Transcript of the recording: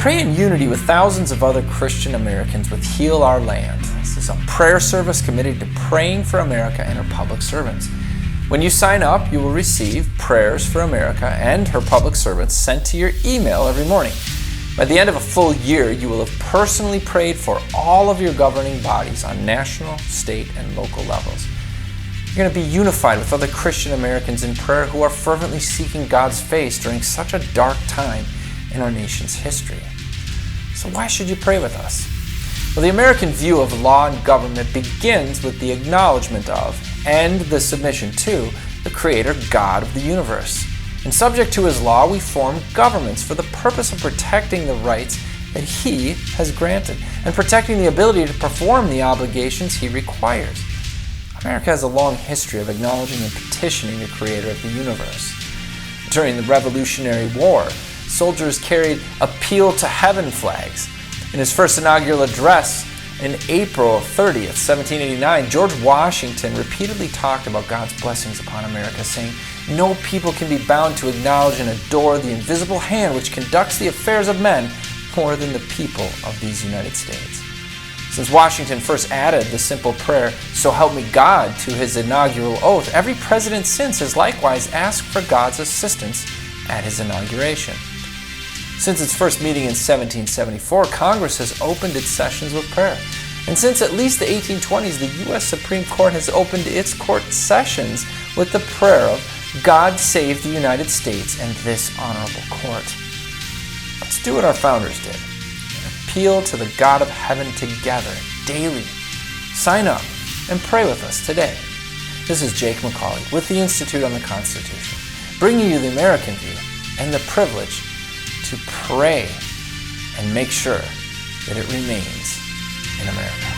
Pray in unity with thousands of other Christian Americans with Heal Our Land. This is a prayer service committed to praying for America and her public servants. When you sign up, you will receive prayers for America and her public servants sent to your email every morning. By the end of a full year, you will have personally prayed for all of your governing bodies on national, state, and local levels. You're going to be unified with other Christian Americans in prayer who are fervently seeking God's face during such a dark time in our nation's history. So why should you pray with us? Well, the American view of law and government begins with the acknowledgement of and the submission to the Creator God of the universe. And subject to His law, we form governments for the purpose of protecting the rights that He has granted and protecting the ability to perform the obligations He requires. America has a long history of acknowledging and petitioning the Creator of the universe. During the Revolutionary War, soldiers carried Appeal to Heaven flags. In his first inaugural address in April 30th, 1789, George Washington repeatedly talked about God's blessings upon America, saying, "No people can be bound to acknowledge and adore the invisible hand which conducts the affairs of men more than the people of these United States." Since Washington first added the simple prayer, "So help me God," to his inaugural oath, every president since has likewise asked for God's assistance at his inauguration. Since its first meeting in 1774, Congress has opened its sessions with prayer. And since at least the 1820s, the U.S. Supreme Court has opened its court sessions with the prayer of "God save the United States and this honorable court." Let's do what our founders did and appeal to the God of heaven together, daily. Sign up and pray with us today. This is Jake McCauley with the Institute on the Constitution, bringing you the American view and the privilege to pray and make sure that it remains in America.